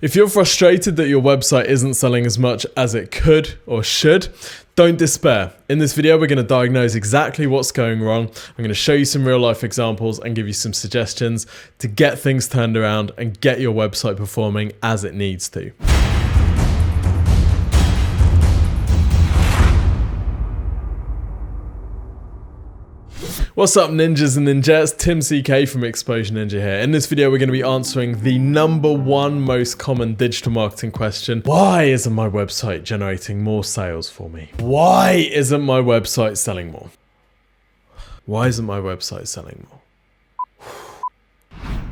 If you're frustrated that your website isn't selling as much as it could or should, don't despair. In this video, we're going to diagnose exactly what's going wrong. I'm going to show you some real life examples and give you some suggestions to get things turned around and get your website performing as it needs to. What's up ninjas and ninjas, Tim CK from Exposure Ninja here. In this video we're going to be answering the #1 most common digital marketing question. Why isn't my website generating more sales for me? Why isn't my website selling more? Why isn't my website selling more?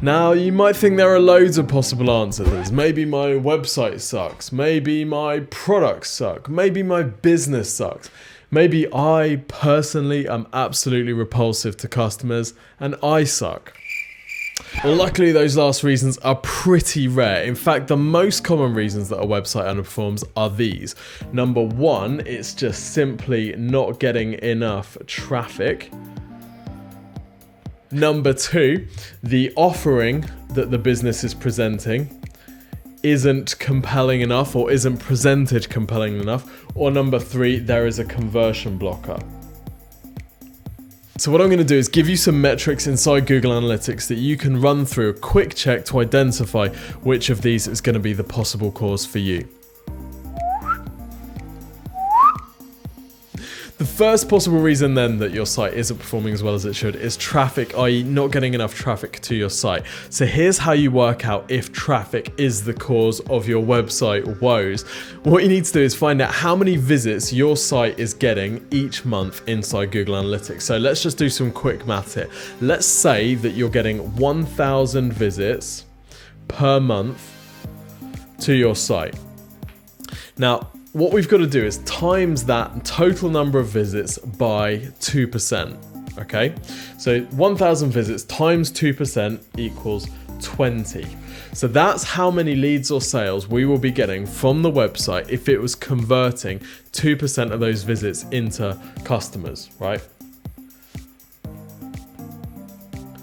Now you might think there are loads of possible answers. Maybe my website sucks, maybe my products suck, maybe my business sucks. Maybe I personally am absolutely repulsive to customers and I suck. Well, luckily those last reasons are pretty rare. In fact, the most common reasons that a website underperforms are these. #1, it's just simply not getting enough traffic. #2, the offering that the business is presenting isn't compelling enough or isn't presented compelling enough, or #3, there is a conversion blocker. So what I'm going to do is give you some metrics inside Google Analytics that you can run through a quick check to identify which of these is going to be the possible cause for you. The first possible reason then that your site isn't performing as well as it should is traffic, i.e. not getting enough traffic to your site. So here's how you work out if traffic is the cause of your website woes. What you need to do is find out how many visits your site is getting each month inside Google Analytics. So let's just do some quick math here. Let's say that you're getting 1,000 visits per month to your site. Now, what we've got to do is times that total number of visits by 2%, okay? So 1,000 visits times 2% equals 20. So that's how many leads or sales we will be getting from the website if it was converting 2% of those visits into customers, right?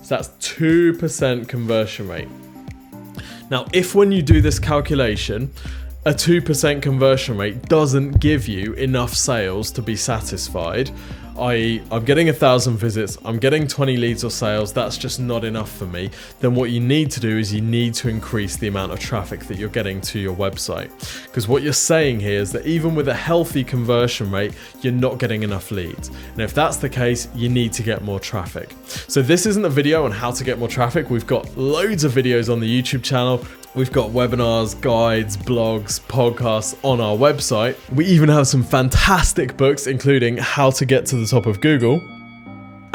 So that's 2% conversion rate. Now, if when you do this calculation, a 2% conversion rate doesn't give you enough sales to be satisfied, i.e. I'm getting 1,000 visits, I'm getting 20 leads or sales, that's just not enough for me, then what you need to do is you need to increase the amount of traffic that you're getting to your website. Because what you're saying here is that even with a healthy conversion rate, you're not getting enough leads. And if that's the case, you need to get more traffic. So this isn't a video on how to get more traffic. We've got loads of videos on the YouTube channel. We've got webinars, guides, blogs, podcasts on our website. We even have some fantastic books, including How to Get to the Top of Google.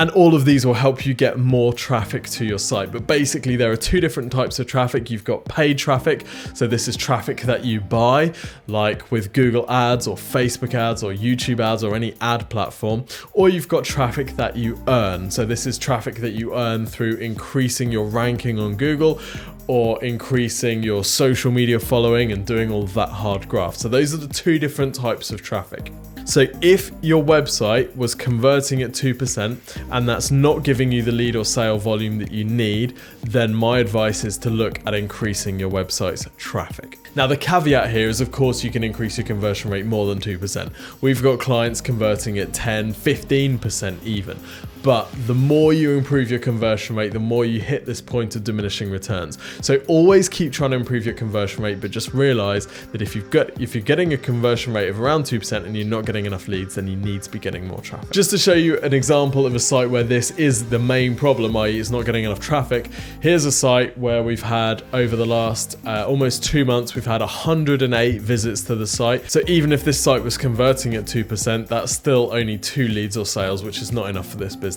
And all of these will help you get more traffic to your site. But basically there are two different types of traffic. You've got paid traffic. So this is traffic that you buy, like with Google ads or Facebook ads or YouTube ads or any ad platform. Or you've got traffic that you earn. So this is traffic that you earn through increasing your ranking on Google or increasing your social media following and doing all of that hard graft. So those are the two different types of traffic. So if your website was converting at 2% and that's not giving you the lead or sale volume that you need, then my advice is to look at increasing your website's traffic. Now the caveat here is, of course, you can increase your conversion rate more than 2%. We've got clients converting at 10, 15% even. But the more you improve your conversion rate, the more you hit this point of diminishing returns. So always keep trying to improve your conversion rate, but just realize that if you're getting a conversion rate of around 2% and you're not getting enough leads, then you need to be getting more traffic. Just to show you an example of a site where this is the main problem, i.e. it's not getting enough traffic, here's a site where we've had, over the last almost 2 months, we've had 108 visits to the site. So even if this site was converting at 2%, that's still only 2 leads or sales, which is not enough for this business.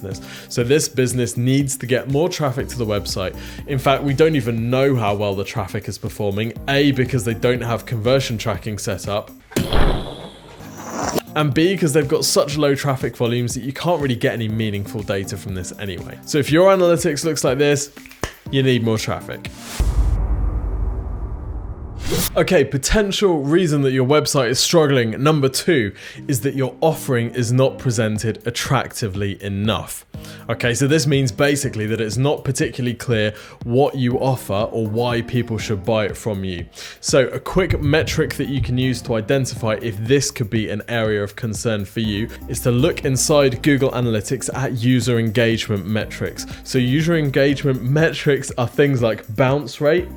So this business needs to get more traffic to the website. In fact, we don't even know how well the traffic is performing. A, because they don't have conversion tracking set up. And B, because they've got such low traffic volumes that you can't really get any meaningful data from this anyway. So if your analytics looks like this, you need more traffic. Okay, potential reason that your website is struggling. Number 2 is that your offering is not presented attractively enough. Okay, so this means basically that it's not particularly clear what you offer or why people should buy it from you. So a quick metric that you can use to identify if this could be an area of concern for you is to look inside Google Analytics at user engagement metrics. So user engagement metrics are things like bounce rate,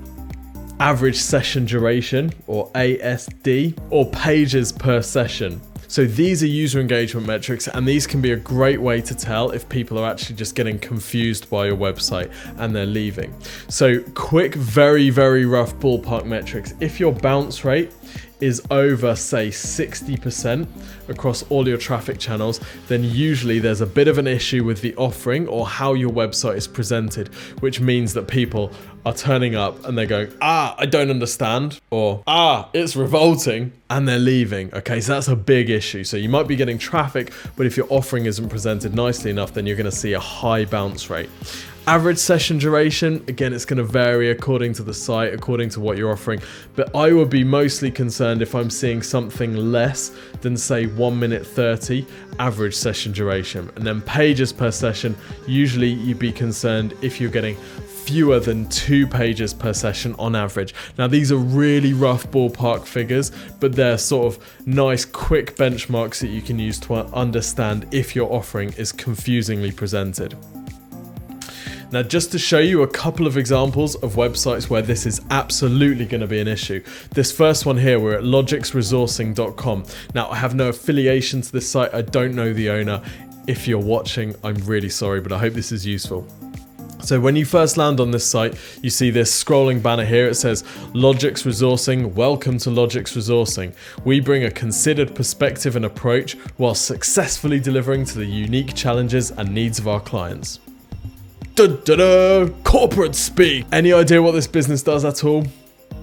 average session duration, or ASD, or pages per session. So these are user engagement metrics, and these can be a great way to tell if people are actually just getting confused by your website and they're leaving. So quick, very, very rough ballpark metrics. If your bounce rate is over, say, 60% across all your traffic channels, then usually there's a bit of an issue with the offering or how your website is presented, which means that people are turning up and they're going, I don't understand, or it's revolting, and they're leaving. Okay, so that's a big issue. So you might be getting traffic, but if your offering isn't presented nicely enough, then you're going to see a high bounce rate. Average session duration, again, it's going to vary according to the site, according to what you're offering, but I would be mostly concerned if I'm seeing something less than, say, 1 minute 30 average session duration. And then pages per session, usually you'd be concerned if you're getting fewer than 2 pages per session on average. Now, these are really rough ballpark figures, but they're sort of nice, quick benchmarks that you can use to understand if your offering is confusingly presented. Now, just to show you a couple of examples of websites where this is absolutely going to be an issue. This first one here, we're at logicsresourcing.com. Now, I have no affiliation to this site. I don't know the owner. If you're watching, I'm really sorry, but I hope this is useful. So when you first land on this site, you see this scrolling banner here. It says, Logix Resourcing, welcome to Logix Resourcing. We bring a considered perspective and approach while successfully delivering to the unique challenges and needs of our clients. Corporate speak. Any idea what this business does at all?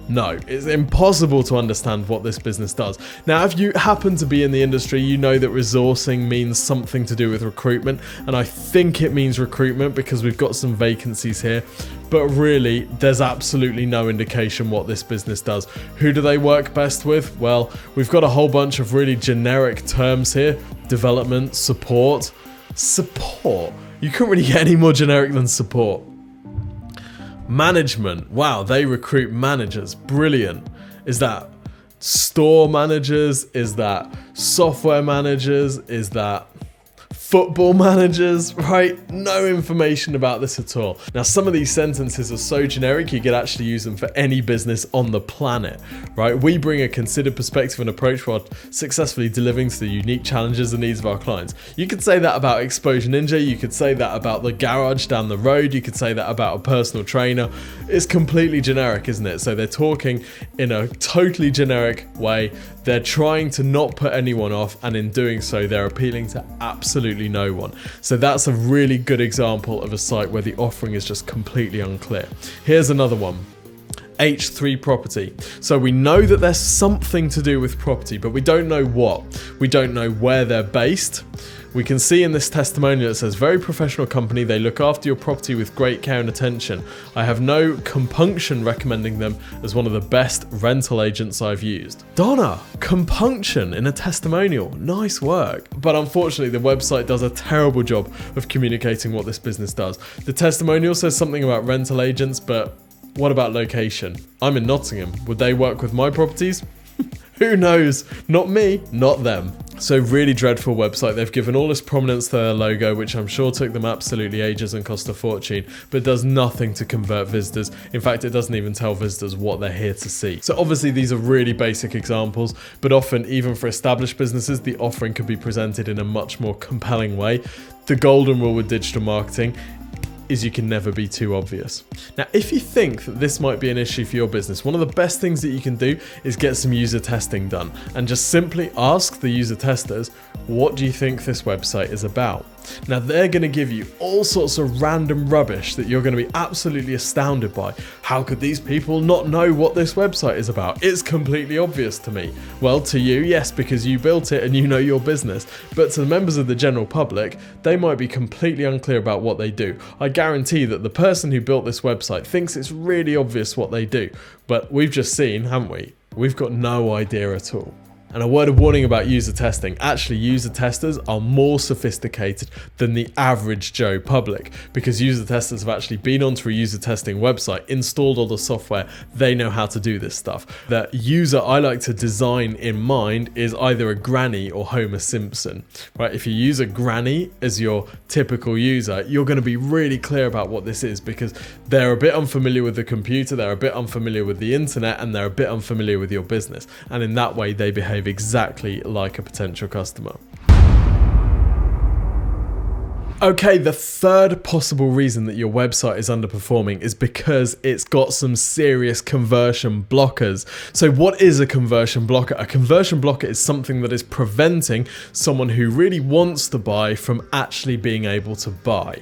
No, it's impossible to understand what this business does. Now, if you happen to be in the industry, you know that resourcing means something to do with recruitment, and I think it means recruitment because we've got some vacancies here, but really, there's absolutely no indication what this business does. Who do they work best with? Well, we've got a whole bunch of really generic terms here. Development, support. Support? You couldn't really get any more generic than support. Management. Wow, they recruit managers. Brilliant. Is that store managers? Is that software managers? Is that football managers? Right? No information about this at all. Now, some of these sentences are so generic you could actually use them for any business on the planet, right? We bring a considered perspective and approach while successfully delivering to the unique challenges and needs of our clients. You could say that about Exposure Ninja. You could say that about the garage down the road. You could say that about a personal trainer. It's completely generic, isn't it? So they're talking in a totally generic way. They're trying to not put anyone off, and in doing so, they're appealing to absolutely no one. So that's a really good example of a site where the offering is just completely unclear. Here's another one. H3 Property. So we know that there's something to do with property, but we don't know what. We don't know where they're based. We can see in this testimonial it says, very professional company, they look after your property with great care and attention. I have no compunction recommending them as one of the best rental agents I've used. Donna, compunction in a testimonial, nice work. But unfortunately the website does a terrible job of communicating what this business does. The testimonial says something about rental agents, but what about location? I'm in Nottingham, would they work with my properties? Who knows? Not me, not them. So really dreadful website. They've given all this prominence to their logo, which I'm sure took them absolutely ages and cost a fortune, but does nothing to convert visitors. In fact, it doesn't even tell visitors what they're here to see. So obviously these are really basic examples, but often even for established businesses, the offering could be presented in a much more compelling way. The golden rule with digital marketing is you can never be too obvious. Now, if you think that this might be an issue for your business, one of the best things that you can do is get some user testing done and just simply ask the user testers, what do you think this website is about? Now they're going to give you all sorts of random rubbish that you're going to be absolutely astounded by. How could these people not know what this website is about? It's completely obvious to me. Well, to you, yes, because you built it and you know your business. But to the members of the general public, they might be completely unclear about what they do. I guarantee that the person who built this website thinks it's really obvious what they do. But we've just seen, haven't we? We've got no idea at all. And a word of warning about user testing. Actually, user testers are more sophisticated than the average Joe public, because user testers have actually been onto a user testing website, installed all the software, they know how to do this stuff. The user I like to design in mind is either a granny or Homer Simpson, right? If you use a granny as your typical user, you're going to be really clear about what this is, because they're a bit unfamiliar with the computer, they're a bit unfamiliar with the internet, and they're a bit unfamiliar with your business. And in that way, they behave exactly like a potential customer. Okay, the third possible reason that your website is underperforming is because it's got some serious conversion blockers. So what is a conversion blocker? A conversion blocker is something that is preventing someone who really wants to buy from actually being able to buy.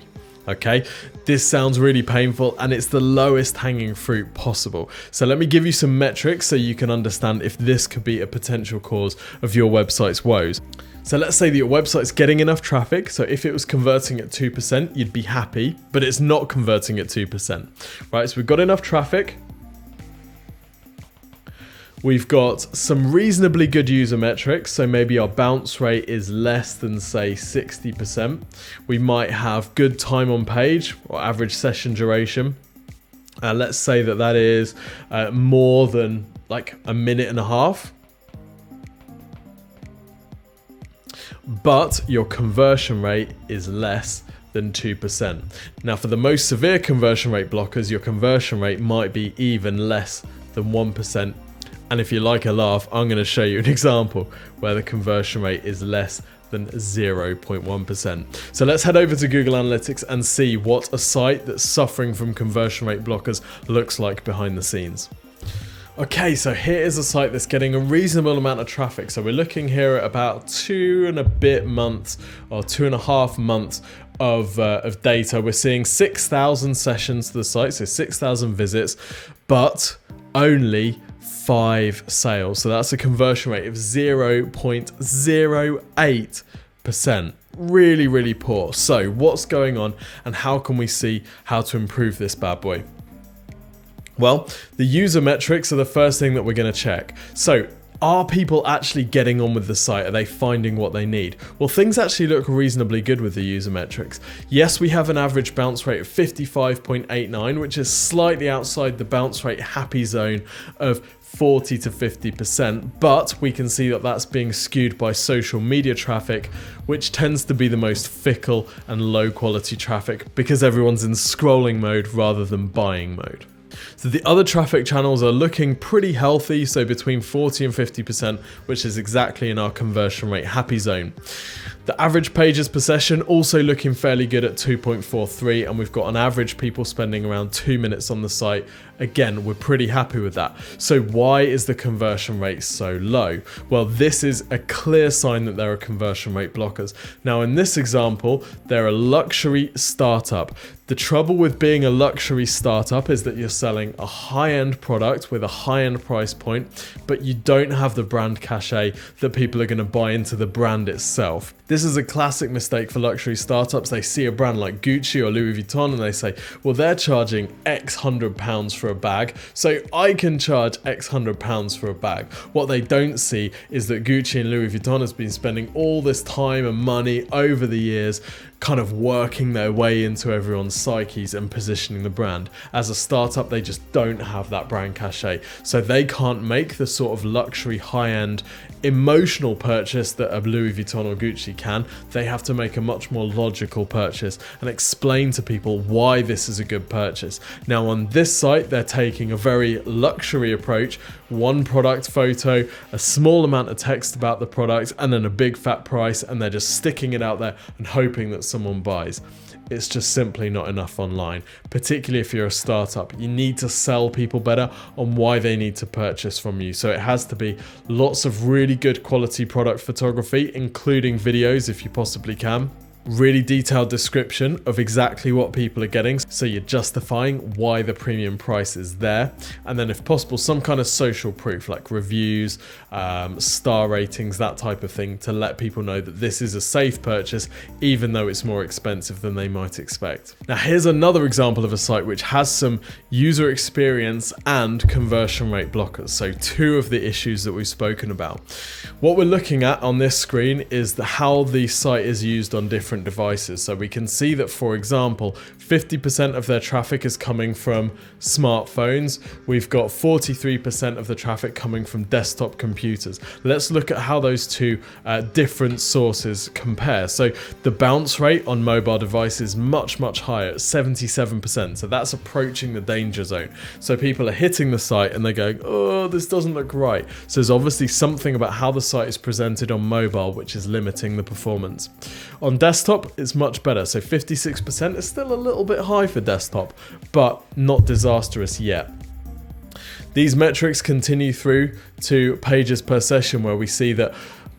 Okay, this sounds really painful and it's the lowest hanging fruit possible. So let me give you some metrics so you can understand if this could be a potential cause of your website's woes. So let's say that your website's getting enough traffic. So if it was converting at 2%, you'd be happy, but it's not converting at 2%, right? So we've got enough traffic. We've got some reasonably good user metrics, so maybe our bounce rate is less than, say, 60%. We might have good time on page or average session duration. Let's say that that is more than like a minute and a half. But your conversion rate is less than 2%. Now, for the most severe conversion rate blockers, your conversion rate might be even less than 1%. And if you like a laugh, I'm going to show you an example where the conversion rate is less than 0.1%. So let's head over to Google Analytics and see what a site that's suffering from conversion rate blockers looks like behind the scenes. Okay, so here is a site that's getting a reasonable amount of traffic. So we're looking here at about 2.5 months or 2.5 months of data. We're seeing 6,000 sessions to the site, so 6,000 visits, but only 5 sales. So that's a conversion rate of 0.08%. Really, really poor. So what's going on and how can we see how to improve this bad boy? Well, the user metrics are the first thing that we're going to check. So are people actually getting on with the site? Are they finding what they need? Well, things actually look reasonably good with the user metrics. Yes, we have an average bounce rate of 55.89, which is slightly outside the bounce rate happy zone of 40 to 50%, but we can see that that's being skewed by social media traffic, which tends to be the most fickle and low quality traffic because everyone's in scrolling mode rather than buying mode. So the other traffic channels are looking pretty healthy, so between 40 and 50%, which is exactly in our conversion rate happy zone. The average pages per session also looking fairly good at 2.43, and we've got an average people spending around 2 minutes on the site. Again, we're pretty happy with that. So why is the conversion rate so low? Well, this is a clear sign that there are conversion rate blockers. Now, in this example, they're a luxury startup. The trouble with being a luxury startup is that you're selling a high-end product with a high-end price point, but you don't have the brand cachet that people are going to buy into the brand itself. This is a classic mistake for luxury startups. They see a brand like Gucci or Louis Vuitton and they say, well, they're charging X £100 for a bag, so I can charge X £100 for a bag. What they don't see is that Gucci and Louis Vuitton has been spending all this time and money over the years kind of working their way into everyone's psyches and positioning the brand. As a startup, they just don't have that brand cachet. So they can't make the sort of luxury high-end emotional purchase that a Louis Vuitton or Gucci can. They have to make a much more logical purchase and explain to people why this is a good purchase. Now on this site, they're taking a very luxury approach, one product photo, a small amount of text about the product, and then a big fat price, and they're just sticking it out there and hoping that someone buys. It's just simply not enough online, particularly if you're a startup. You need to sell people better on why they need to purchase from you. So it has to be lots of really good quality product photography, including videos if you possibly can. really detailed description of exactly what people are getting, so you're justifying why the premium price is there. And then if possible, some kind of social proof like reviews, star ratings, that type of thing, to let people know that this is a safe purchase even though it's more expensive than they might expect. Now here's another example of a site which has some user experience and conversion rate blockers, so two of the issues that we've spoken about. What we're looking at on this screen is how the site is used on different devices. So we can see that, for example, 50% of their traffic is coming from smartphones. We've got 43% of the traffic coming from desktop computers. Let's look at how those two different sources compare. So the bounce rate on mobile devices is much higher at 77%. So that's approaching the danger zone. So people are hitting the site and they're going, oh, this doesn't look right. So there's obviously something about how the site is presented on mobile which is limiting the performance. On desktop, it's much better. So 56% is still a little bit high for desktop, but not disastrous yet. These metrics continue through to pages per session, where we see that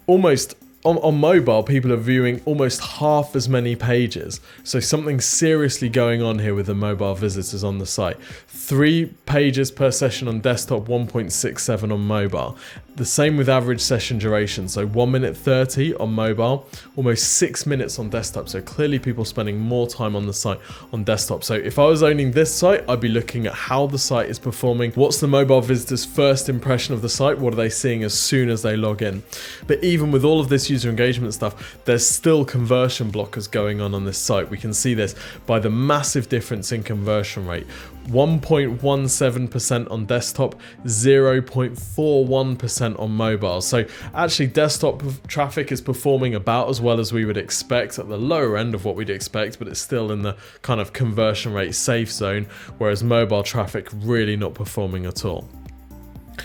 almost on mobile, people are viewing almost half as many pages. So something seriously going on here with the mobile visitors on the site. 3 pages per session on desktop, 1.67 on mobile. The same with average session duration. So 1 minute 30 on mobile, almost 6 minutes on desktop. So clearly people spending more time on the site on desktop. So if I was owning this site, I'd be looking at how the site is performing. What's the mobile visitors' first impression of the site? What are they seeing as soon as they log in? But even with all of this user engagement stuff, there's still conversion blockers going on this site. We can see this by the massive difference in conversion rate. 1.17% on desktop, 0.41% on mobile. So actually desktop traffic is performing about as well as we would expect, at the lower end of what we'd expect, but it's still in the kind of conversion rate safe zone, whereas mobile traffic really not performing at all.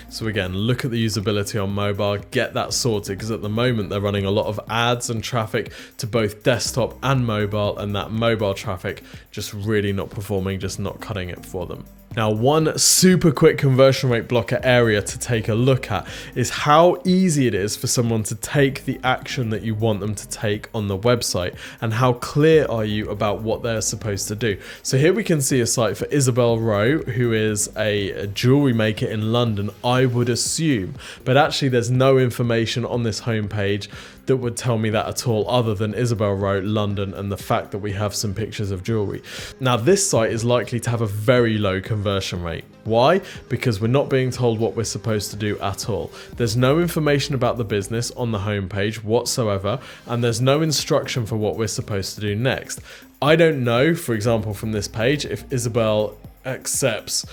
So again, look at the usability on mobile, get that sorted, because at the moment they're running a lot of ads and traffic to both desktop and mobile, and that mobile traffic just really not performing, just not cutting it for them. Now, one super quick conversion rate blocker area to take a look at is how easy it is for someone to take the action that you want them to take on the website, and how clear are you about what they're supposed to do. So here we can see a site for Isabel Rowe, who is a jewelry maker in London, I would assume, but actually there's no information on this homepage that would tell me that at all, other than Isabel Rowe, London, and the fact that we have some pictures of jewelry. Now this site is likely to have a very low conversion rate. Why? Because we're not being told what we're supposed to do at all. There's no information about the business on the homepage whatsoever, and there's no instruction for what we're supposed to do next. I don't know, for example, from this page, if Isabel accepts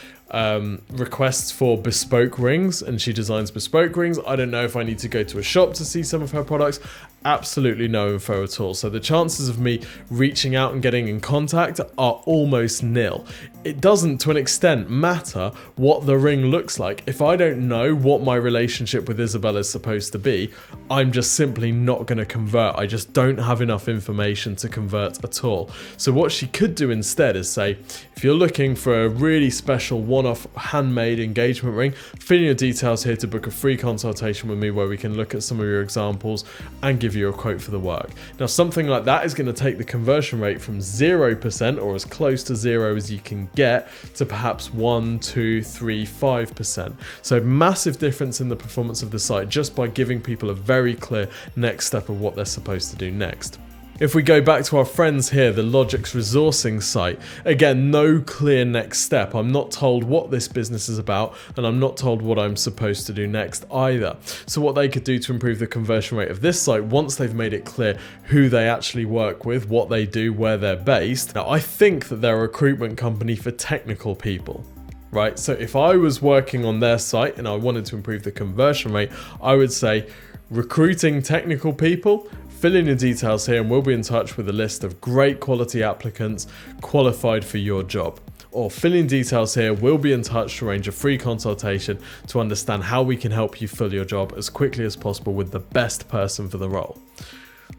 requests for bespoke rings and she designs bespoke rings. I don't know if I need to go to a shop to see some of her products. Absolutely no info at all. So the chances of me reaching out and getting in contact are almost nil. It doesn't, to an extent, matter what the ring looks like. If I don't know what my relationship with Isabel is supposed to be, I'm just simply not going to convert. I just don't have enough information to convert at all. So what she could do instead is say, if you're looking for a really special one-off handmade engagement ring, fill in your details here to book a free consultation with me where we can look at some of your examples and give you a quote for the work. Now something like that is going to take the conversion rate from 0% or as close to 0 as you can get to perhaps 1, 2, 3, 5%. So massive difference in the performance of the site just by giving people a very clear next step of what they're supposed to do next. If we go back to our friends here, the Logix resourcing site, again, no clear next step. I'm not told what this business is about, and I'm not told what I'm supposed to do next either. So what they could do to improve the conversion rate of this site, once they've made it clear who they actually work with, what they do, where they're based. Now, I think that they're a recruitment company for technical people. Right? So if I was working on their site and I wanted to improve the conversion rate, I would say recruiting technical people, fill in your details here and we'll be in touch with a list of great quality applicants qualified for your job. Or fill in details here, we'll be in touch to arrange a free consultation to understand how we can help you fill your job as quickly as possible with the best person for the role.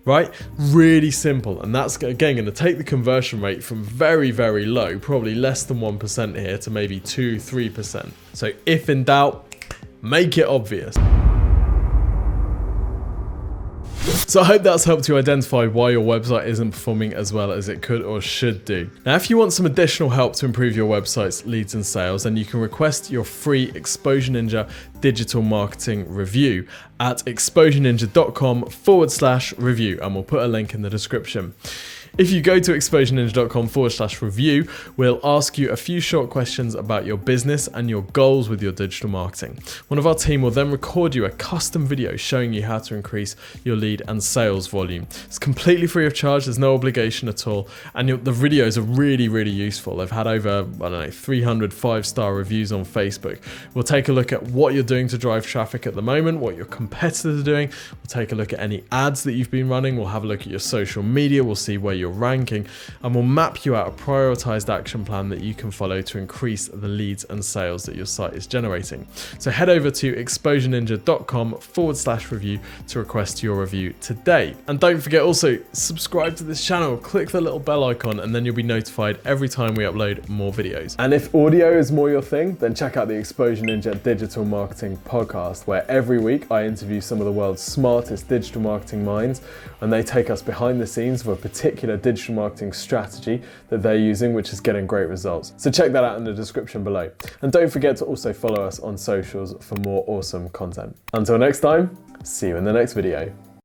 Right? Really simple. And that's again going to take the conversion rate from very, very low, probably less than 1% here, to maybe 2, 3%. So if in doubt, make it obvious. So I hope that's helped you identify why your website isn't performing as well as it could or should do. Now, if you want some additional help to improve your website's leads and sales, then you can request your free Exposure Ninja digital marketing review at exposureninja.com/review, and we'll put a link in the description. If you go to exposureninja.com/review, we'll ask you a few short questions about your business and your goals with your digital marketing. One of our team will then record you a custom video showing you how to increase your lead and sales volume. It's completely free of charge, there's no obligation at all, and the videos are really, really useful. They've had over, 300 5-star reviews on Facebook. We'll take a look at what you're doing to drive traffic at the moment, what your competitors are doing. We'll take a look at any ads that you've been running. We'll have a look at your social media. We'll see where you're ranking, and we'll map you out a prioritized action plan that you can follow to increase the leads and sales that your site is generating. So head over to exposureninja.com/review to request your review today. And don't forget, also subscribe to this channel, click the little bell icon, and then you'll be notified every time we upload more videos. And if audio is more your thing, then check out the Exposure Ninja Digital Marketing Podcast, where every week I interview some of the world's smartest digital marketing minds, and they take us behind the scenes of a particular digital marketing strategy that they're using, which is getting great results. So check that out in the description below. And don't forget to also follow us on socials for more awesome content. Until next time, see you in the next video.